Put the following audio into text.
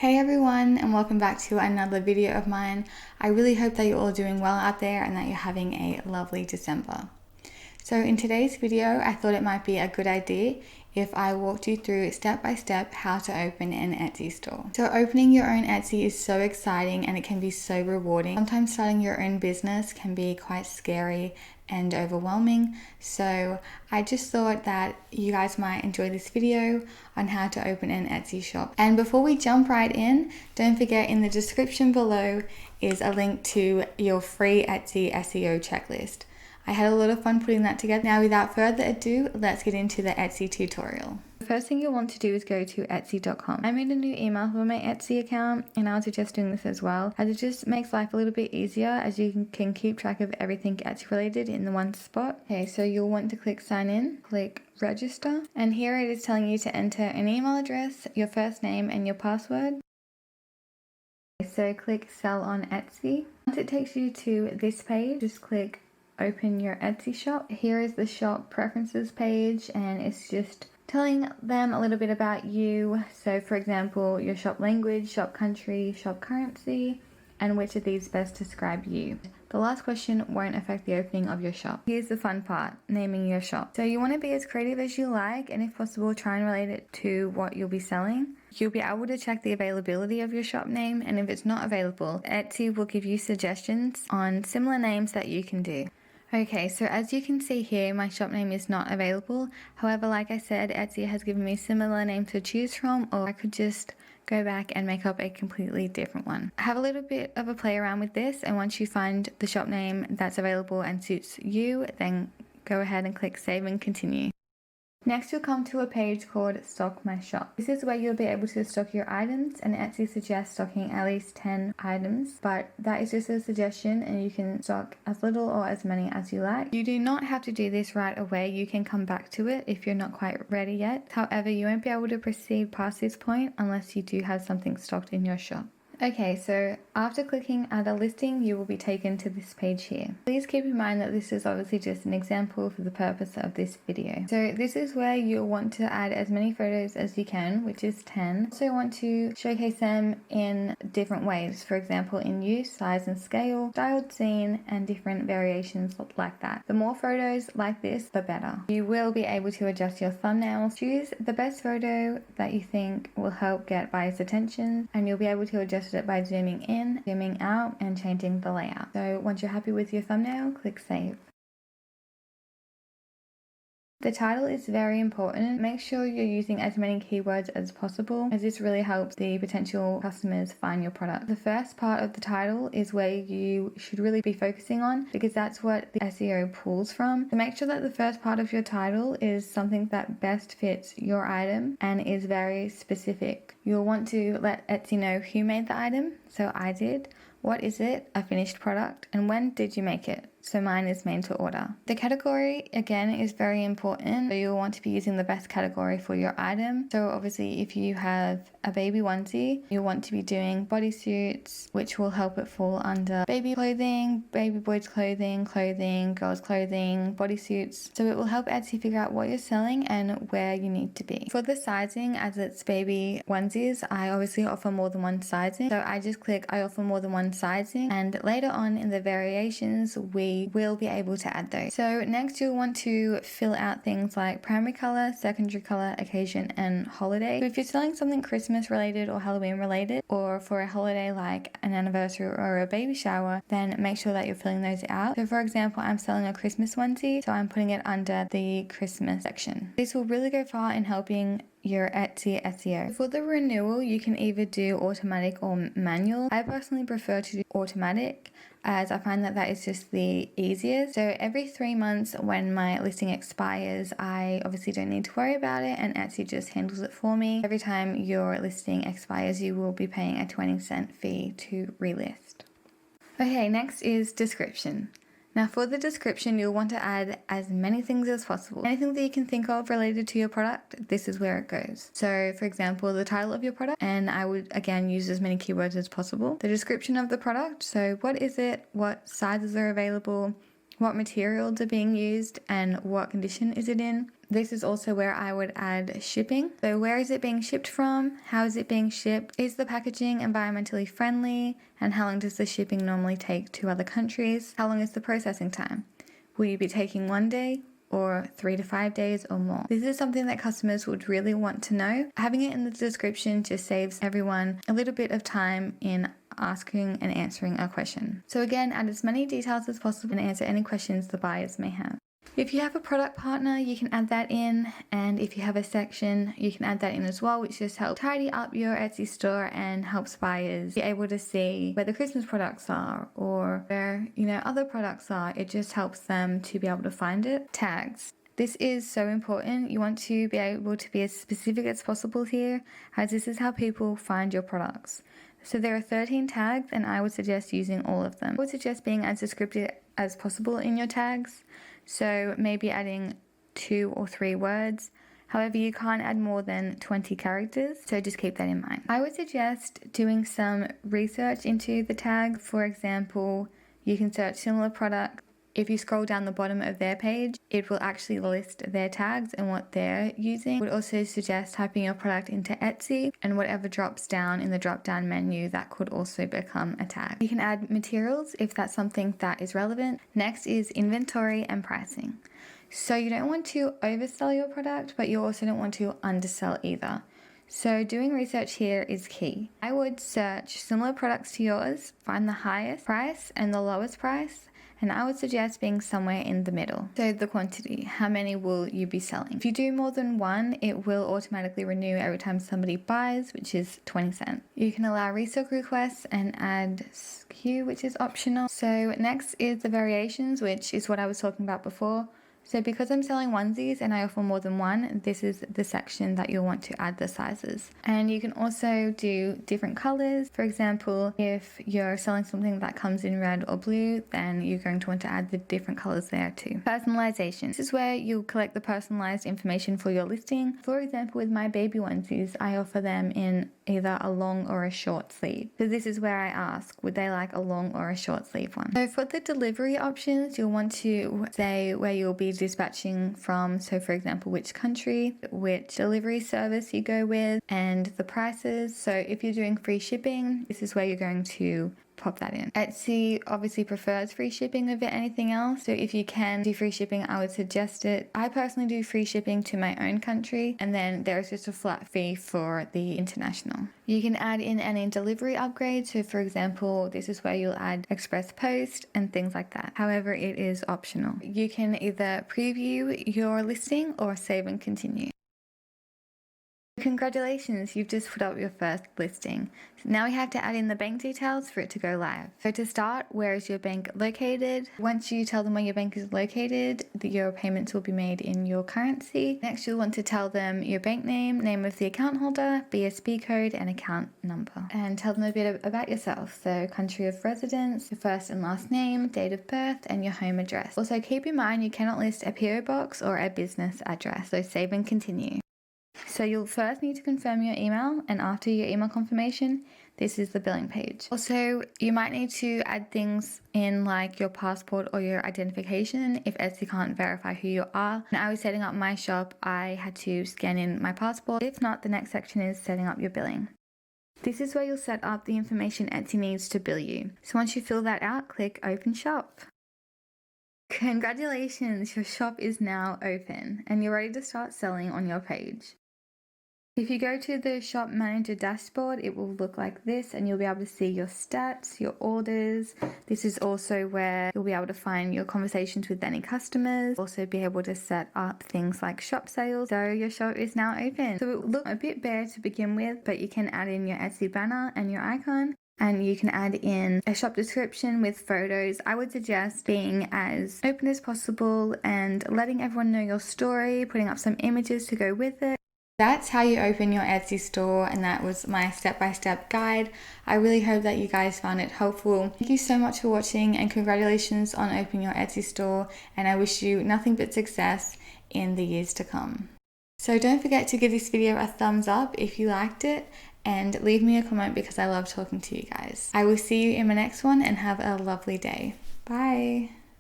Hey everyone, and welcome back to another video of mine. I really hope that you're all doing well out there and that you're having a lovely December. So in today's video, I thought it might be a good idea if I walked you through step by step how to open an Etsy store. So opening your own Etsy is so exciting and it can be so rewarding. Sometimes starting your own business can be quite scary and overwhelming. So I just thought that you guys might enjoy this video on how to open an Etsy shop. And before we jump right in, don't forget in the description below is a link to your free Etsy SEO checklist. I had a lot of fun putting that together. Now without further ado, let's get into the Etsy tutorial. The first thing you'll want to do is go to etsy.com. I made a new email for my Etsy account and I would suggest doing this as well, as it just makes life a little bit easier as you can keep track of everything Etsy related in the one spot. Okay, so you'll want to click sign in, click register, and here it is telling you to enter an email address, your first name and your password. So click sell on Etsy. Once it takes you to this page, just click open your Etsy shop. Here is the shop preferences page and it's just telling them a little bit about you. So for example, your shop language, shop country, shop currency, and which of these best describe you. The last question won't affect the opening of your shop. Here's the fun part, naming your shop. So you want to be as creative as you like, and if possible try and relate it to what you'll be selling. You'll be able to check the availability of your shop name, and if it's not available, Etsy will give you suggestions on similar names that you can do. Okay, so as you can see here, my shop name is not available. However, like I said, Etsy has given me similar names to choose from, or I could just go back and make up a completely different one. Have a little bit of a play around with this, and once you find the shop name that's available and suits you, then go ahead and click save and continue. Next, you'll come to a page called Stock My Shop. This is where you'll be able to stock your items, and Etsy suggests stocking at least 10 items, but that is just a suggestion and you can stock as little or as many as you like. You do not have to do this right away. You can come back to it if you're not quite ready yet. However, you won't be able to proceed past this point unless you do have something stocked in your shop. Okay, so after clicking add a listing, you will be taken to this page here. Please keep in mind that this is obviously just an example for the purpose of this video. So this is where you'll want to add as many photos as you can, which is 10. Also want to showcase them in different ways, for example in use, size and scale, styled scene, and different variations like that. The more photos like this, the better. You will be able to adjust your thumbnails. Choose the best photo that you think will help get buyers' attention, and you'll be able to adjust it by zooming in, zooming out, and changing the layout. So once you're happy with your thumbnail, click save. The title is very important. Make sure you're using as many keywords as possible, as this really helps the potential customers find your product. The first part of the title is where you should really be focusing on, because that's what the SEO pulls from. So make sure that the first part of your title is something that best fits your item and is very specific. You'll want to let Etsy know who made the item, so I did. What is it? A finished product. And when did you make it? So mine is made to order. The category, again, is very important. So you'll want to be using the best category for your item. So obviously if you have a baby onesie, you'll want to be doing bodysuits, which will help it fall under baby clothing, baby boys clothing, girls clothing, bodysuits. So it will help Etsy figure out what you're selling and where you need to be. For the sizing, as it's baby onesies, I obviously offer more than one sizing. So I just click I offer more than one sizing, and later on in the variations, we will be able to add those. So next you'll want to fill out things like primary color, secondary color, occasion, and holiday. So if you're selling something Christmas related or Halloween related, or for a holiday like an anniversary or a baby shower, then make sure that you're filling those out. So for example, I'm selling a Christmas onesie, so I'm putting it under the Christmas section. This will really go far in helping your Etsy SEO. For the renewal, you can either do automatic or manual. I personally prefer to do automatic, as I find that is just the easiest. So every 3 months when my listing expires, I obviously don't need to worry about it and Etsy just handles it for me. Every time your listing expires, you will be paying a 20-cent fee to relist. Okay, next is description. Now for the description, you'll want to add as many things as possible. Anything that you can think of related to your product, this is where it goes. So for example, the title of your product, and I would again use as many keywords as possible. The description of the product, so what is it, what sizes are available, what materials are being used, and what condition is it in. This is also where I would add shipping. So where is it being shipped from? How is it being shipped? Is the packaging environmentally friendly? And how long does the shipping normally take to other countries? How long is the processing time? Will you be taking 1 day or 3 to 5 days or more? This is something that customers would really want to know. Having it in the description just saves everyone a little bit of time in asking and answering a question. So again, add as many details as possible and answer any questions the buyers may have. If you have a product partner, you can add that in, and if you have a section, you can add that in as well, which just helps tidy up your Etsy store and helps buyers be able to see where the Christmas products are or where, other products are. It just helps them to be able to find it. Tags. This is so important. You want to be able to be as specific as possible here, as this is how people find your products. So there are 13 tags, and I would suggest using all of them. I would suggest being as descriptive as possible in your tags. So maybe adding 2 or 3 words. However, you can't add more than 20 characters, so just keep that in mind. I would suggest doing some research into the tag. For example, you can search similar products. If you scroll down the bottom of their page, it will actually list their tags and what they're using. I would also suggest typing your product into Etsy, and whatever drops down in the drop down menu, that could also become a tag. You can add materials if that's something that is relevant. Next is inventory and pricing. So you don't want to oversell your product, but you also don't want to undersell either. So doing research here is key. I would search similar products to yours, find the highest price and the lowest price, and I would suggest being somewhere in the middle. So the quantity, how many will you be selling? If you do more than one, it will automatically renew every time somebody buys, which is 20 cents. You can allow restock requests and add SKU, which is optional. So next is the variations, which is what I was talking about before. So because I'm selling onesies and I offer more than one, this is the section that you'll want to add the sizes. And you can also do different colors. For example, if you're selling something that comes in red or blue, then you're going to want to add the different colors there too. Personalization. This is where you'll collect the personalized information for your listing. For example, with my baby onesies, I offer them in either a long or a short sleeve. So this is where I ask, would they like a long or a short sleeve one? So for the delivery options, you'll want to say where you'll be dispatching from. So for example, which country, which delivery service you go with, and the prices. So if you're doing free shipping, this is where you're going to pop that in. Etsy obviously prefers free shipping over anything else, so if you can do free shipping, I would suggest it. I personally do free shipping to my own country, and then there's just a flat fee for the international. You can add in any delivery upgrades, so for example, this is where you'll add express post and things like that. However, it is optional. You can either preview your listing or save and continue. Congratulations, you've just put up your first listing. So now we have to add in the bank details for it to go live. So to start, where is your bank located? Once you tell them where your bank is located, your payments will be made in your currency. Next, you'll want to tell them your bank name, name of the account holder, BSB code, and account number. And tell them a bit about yourself. So country of residence, your first and last name, date of birth, and your home address. Also keep in mind you cannot list a PO box or a business address. So save and continue. So you'll first need to confirm your email, and after your email confirmation, this is the billing page. Also, you might need to add things in like your passport or your identification if Etsy can't verify who you are. When I was setting up my shop, I had to scan in my passport. If not, the next section is setting up your billing. This is where you'll set up the information Etsy needs to bill you. So once you fill that out, click Open Shop. Congratulations, your shop is now open and you're ready to start selling on your page. If you go to the Shop Manager dashboard, it will look like this, and you'll be able to see your stats, your orders. This is also where you'll be able to find your conversations with any customers, also be able to set up things like shop sales. So your shop is now open. So it will look a bit bare to begin with, but you can add in your Etsy banner and your icon. And you can add in a shop description with photos. I would suggest being as open as possible and letting everyone know your story, putting up some images to go with it. That's how you open your Etsy store, and that was my step-by-step guide. I really hope that you guys found it helpful. Thank you so much for watching, and congratulations on opening your Etsy store, and I wish you nothing but success in the years to come. So don't forget to give this video a thumbs up if you liked it, and leave me a comment because I love talking to you guys. I will see you in my next one, and have a lovely day. Bye!